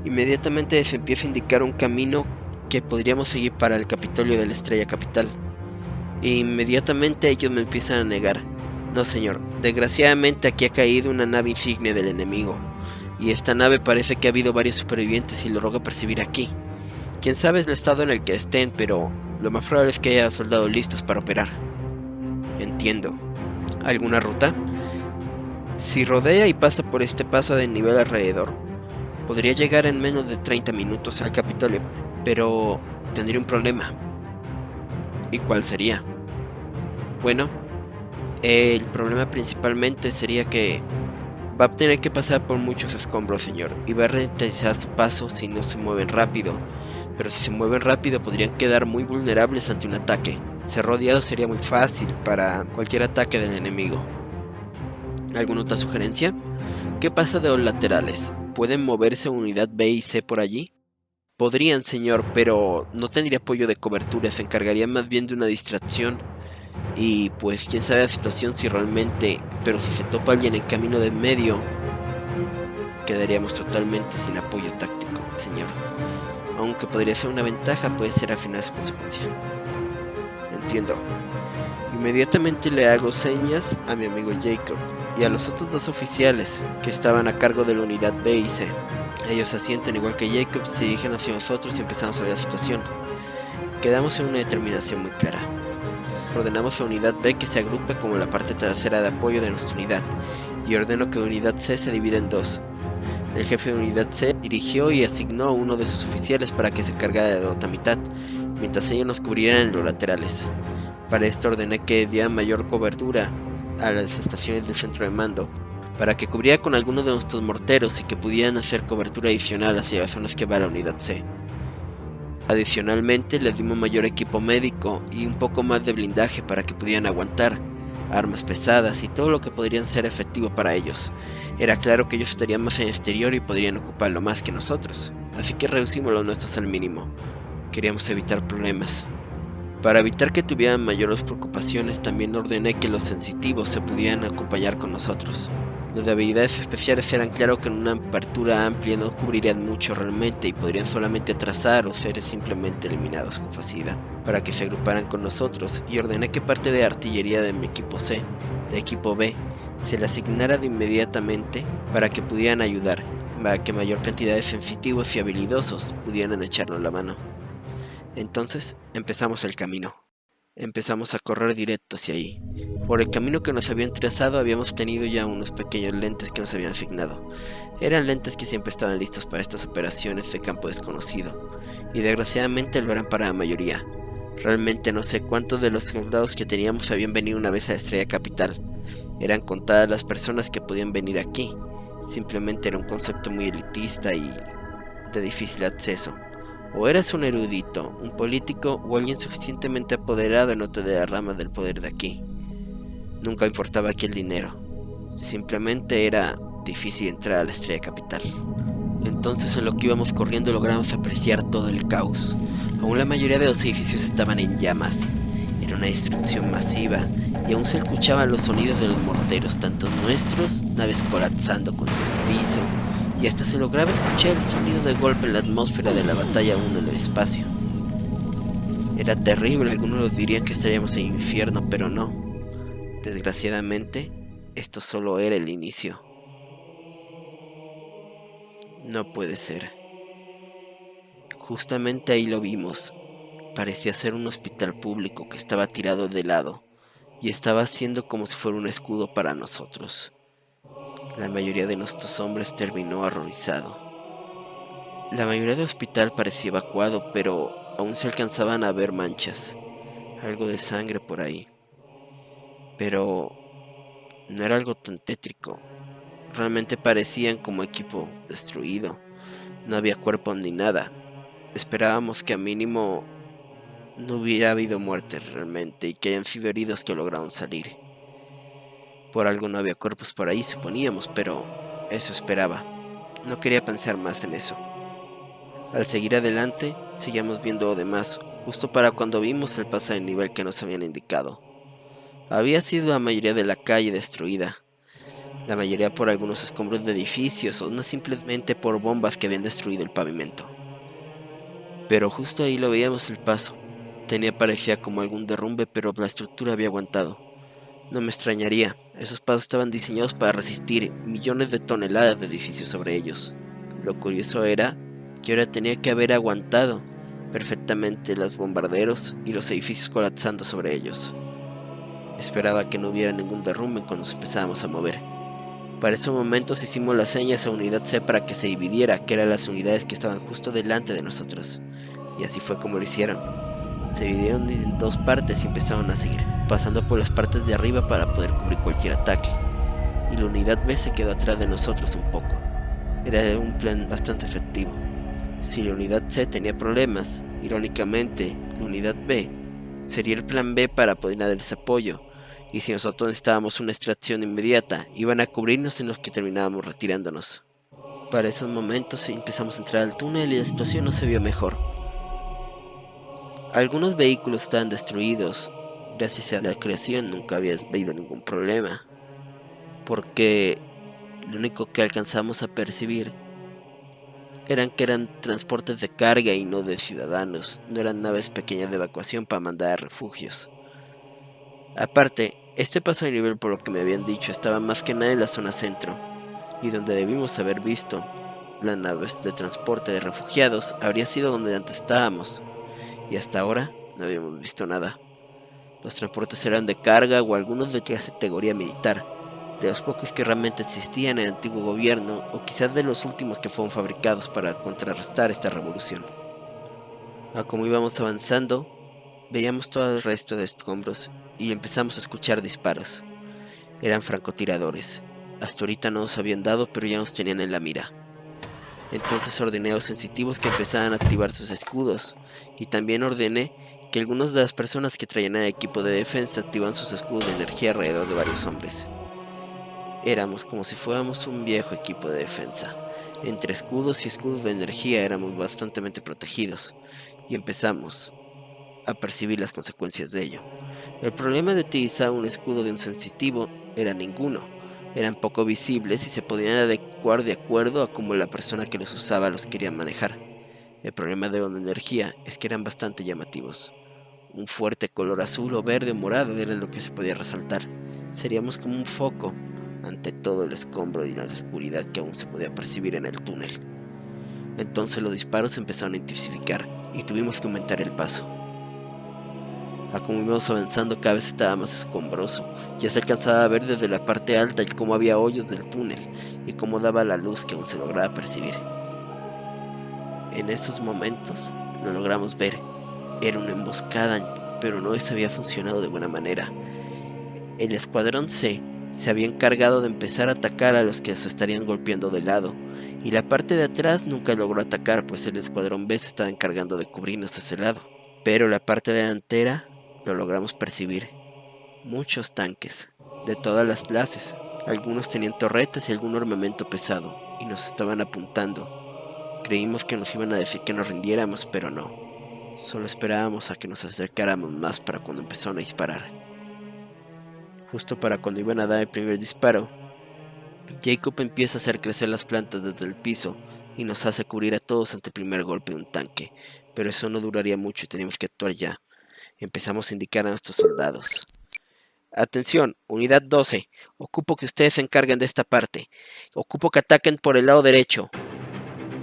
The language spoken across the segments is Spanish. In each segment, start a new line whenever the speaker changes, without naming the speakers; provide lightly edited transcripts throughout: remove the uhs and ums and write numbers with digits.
Inmediatamente se empieza a indicar un camino que podríamos seguir para el Capitolio de la Estrella Capital. E inmediatamente ellos me empiezan a negar. No, señor, desgraciadamente aquí ha caído una nave insignia del enemigo, y esta nave parece que ha habido varios supervivientes y lo roga percibir aquí. Quién sabe el estado en el que estén, pero lo más probable es que haya soldados listos para operar. Entiendo. ¿Alguna ruta? Si rodea y pasa por este paso de nivel alrededor, podría llegar en menos de 30 minutos al Capitolio, pero tendría un problema. ¿Y cuál sería? Bueno, el problema principalmente sería que va a tener que pasar por muchos escombros, señor, y va a ralentizar su paso si no se mueven rápido. Pero si se mueven rápido podrían quedar muy vulnerables ante un ataque. Ser rodeado sería muy fácil para cualquier ataque del enemigo. ¿Alguna otra sugerencia? ¿Qué pasa de los laterales? ¿Pueden moverse unidad B y C por allí? Podrían, señor, pero no tendría apoyo de cobertura, se encargaría más bien de una distracción. Y pues quién sabe la situación si realmente, pero si se topa alguien en camino de en medio, quedaríamos totalmente sin apoyo táctico, señor. Aunque podría ser una ventaja, puede ser al final su consecuencia. Entiendo. Inmediatamente le hago señas a mi amigo Jacob y a los otros dos oficiales que estaban a cargo de la unidad B y C. Ellos asienten igual que Jacob, se dirigen hacia nosotros y empezamos a ver la situación. Quedamos en una determinación muy clara. Ordenamos a unidad B que se agrupe como la parte trasera de apoyo de nuestra unidad, y ordeno que unidad C se divida en dos. El jefe de unidad C dirigió y asignó a uno de sus oficiales para que se encargara de la otra mitad, mientras ellos nos cubrieran en los laterales. Para esto ordené que diera mayor cobertura a las estaciones del centro de mando, para que cubriera con algunos de nuestros morteros y que pudieran hacer cobertura adicional hacia las zonas que va la unidad C. Adicionalmente les dimos mayor equipo médico y un poco más de blindaje para que pudieran aguantar, armas pesadas y todo lo que podrían ser efectivo para ellos. Era claro que ellos estarían más en el exterior y podrían ocuparlo más que nosotros, así que reducimos los nuestros al mínimo. Queríamos evitar problemas. Para evitar que tuvieran mayores preocupaciones, también ordené que los sensitivos se pudieran acompañar con nosotros. Los de habilidades especiales eran claro que en una apertura amplia no cubrirían mucho realmente y podrían solamente atrasar o ser simplemente eliminados con facilidad. Para que se agruparan con nosotros, y ordené que parte de artillería de mi equipo C, de equipo B, se le asignara de inmediatamente para que pudieran ayudar, para que mayor cantidad de sensitivos y habilidosos pudieran echarnos la mano. Entonces empezamos el camino. Empezamos a correr directo hacia ahí. Por el camino que nos habían trazado habíamos tenido ya unos pequeños lentes que nos habían asignado. Eran lentes que siempre estaban listos para estas operaciones de campo desconocido, y desgraciadamente lo eran para la mayoría. Realmente no sé cuántos de los soldados que teníamos habían venido una vez a Estrella Capital. Eran contadas las personas que podían venir aquí. Simplemente era un concepto muy elitista y de difícil acceso. O eras un erudito, un político o alguien suficientemente apoderado en otra de las ramas del poder de aquí. Nunca importaba aquí el dinero. Simplemente era difícil entrar a la Estrella Capital. Entonces en lo que íbamos corriendo logramos apreciar todo el caos. Aún la mayoría de los edificios estaban en llamas. Era una destrucción masiva y aún se escuchaban los sonidos de los morteros, tanto nuestros, naves colapsando contra el piso, y hasta se lograba escuchar el sonido de golpe en la atmósfera de la batalla 1 en el espacio. Era terrible, algunos dirían que estaríamos en el infierno, pero no. Desgraciadamente, esto solo era el inicio. No puede ser. Justamente ahí lo vimos. Parecía ser un hospital público que estaba tirado de lado y estaba haciendo como si fuera un escudo para nosotros. La mayoría de nuestros hombres terminó horrorizado. La mayoría del hospital parecía evacuado, pero aún se alcanzaban a ver manchas, algo de sangre por ahí. Pero no era algo tan tétrico. Realmente parecían como equipo destruido. No había cuerpos ni nada. Esperábamos que a mínimo no hubiera habido muertes realmente y que hayan sido heridos que lograron salir. Por algo no había cuerpos por ahí, suponíamos, pero eso esperaba. No quería pensar más en eso. Al seguir adelante, seguíamos viendo lo demás, justo para cuando vimos el paso de nivel que nos habían indicado. Había sido la mayoría de la calle destruida. la mayoría por algunos escombros de edificios o no simplemente por bombas que habían destruido el pavimento. Pero justo ahí lo veíamos el paso. Parecía como algún derrumbe, pero la estructura había aguantado. No me extrañaría, esos pasos estaban diseñados para resistir millones de toneladas de edificios sobre ellos. Lo curioso era que ahora tenía que haber aguantado perfectamente los bombarderos y los edificios colapsando sobre ellos. Esperaba que no hubiera ningún derrumbe cuando nos empezábamos a mover. Para esos momentos hicimos las señas a Unidad C para que se dividiera, que eran las unidades que estaban justo delante de nosotros. Y así fue como lo hicieron. Se dividieron en dos partes y empezaron a seguir, pasando por las partes de arriba para poder cubrir cualquier ataque. Y la Unidad B se quedó atrás de nosotros un poco. Era un plan bastante efectivo. Si la Unidad C tenía problemas, irónicamente, la Unidad B sería el plan B para poder darles apoyo. Y si nosotros necesitábamos una extracción inmediata, iban a cubrirnos en los que terminábamos retirándonos. Para esos momentos empezamos a entrar al túnel y la situación no se vio mejor. Algunos vehículos estaban destruidos. Gracias a la creación nunca había habido ningún problema, porque lo único que alcanzamos a percibir que eran transportes de carga y no de ciudadanos. No eran naves pequeñas de evacuación para mandar a refugios. Aparte, este paso de nivel, por lo que me habían dicho, estaba más que nada en la zona centro, y donde debimos haber visto las naves de transporte de refugiados habría sido donde antes estábamos, y hasta ahora no habíamos visto nada. Los transportes eran de carga o algunos de categoría militar, de los pocos que realmente existían en el antiguo gobierno, o quizás de los últimos que fueron fabricados para contrarrestar esta revolución. Como íbamos avanzando, veíamos todo el resto de escombros y empezamos a escuchar disparos. Eran francotiradores. Hasta ahorita no nos habían dado, pero ya nos tenían en la mira. Entonces ordené a los sensitivos que empezaran a activar sus escudos, y también ordené que algunas de las personas que traían el equipo de defensa activaran sus escudos de energía alrededor de varios hombres. Éramos como si fuéramos un viejo equipo de defensa. Entre escudos y escudos de energía éramos bastante protegidos, y empezamos a percibir las consecuencias de ello. El problema de utilizar un escudo de un sensitivo era ninguno. Eran poco visibles y se podían adecuar de acuerdo a cómo la persona que los usaba los quería manejar. El problema de la energía es que eran bastante llamativos. Un fuerte color azul o verde o morado era lo que se podía resaltar. Seríamos como un foco ante todo el escombro y la oscuridad que aún se podía percibir en el túnel. Entonces los disparos empezaron a intensificar y tuvimos que aumentar el paso. Como íbamos avanzando, cada vez estaba más escombroso. Ya se alcanzaba a ver desde la parte alta y cómo había hoyos del túnel y cómo daba la luz que aún se lograba percibir. En esos momentos lo logramos ver. Era una emboscada, pero no se había funcionado de buena manera. El escuadrón C se había encargado de empezar a atacar a los que se estarían golpeando de lado, y la parte de atrás nunca logró atacar, pues el escuadrón B se estaba encargando de cubrirnos ese lado. Pero la parte delantera lo logramos percibir. Muchos tanques, de todas las clases. Algunos tenían torretas y algún armamento pesado, y nos estaban apuntando. Creímos que nos iban a decir que nos rindiéramos, pero no. Solo esperábamos a que nos acercáramos más para cuando empezaron a disparar. Justo para cuando iban a dar el primer disparo, Jacob empieza a hacer crecer las plantas desde el piso y nos hace cubrir a todos ante el primer golpe de un tanque. Pero eso no duraría mucho y teníamos que actuar ya. Empezamos a indicar a nuestros soldados. Atención, unidad 12. Ocupo que ustedes se encarguen de esta parte. Ocupo que ataquen por el lado derecho.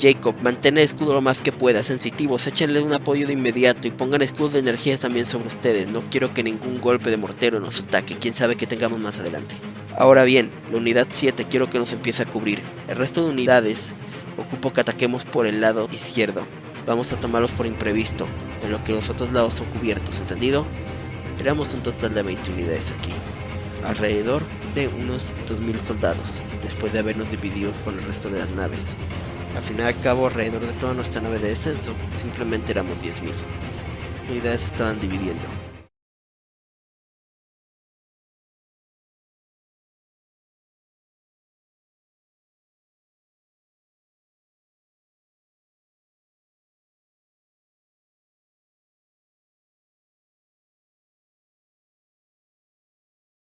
Jacob, mantén el escudo lo más que pueda. Sensitivos, échenle un apoyo de inmediato y pongan escudos de energía también sobre ustedes. No quiero que ningún golpe de mortero nos ataque. Quién sabe que tengamos más adelante. Ahora bien, la unidad 7 quiero que nos empiece a cubrir. El resto de unidades, ocupo que ataquemos por el lado izquierdo. Vamos a tomarlos por imprevisto, en lo que los otros lados son cubiertos, ¿entendido? Éramos un total de 20 unidades aquí, alrededor de unos 2000 soldados, después de habernos dividido con el resto de las naves. Al final y al cabo, alrededor de toda nuestra nave de descenso, simplemente éramos 10.000. Unidades se estaban dividiendo.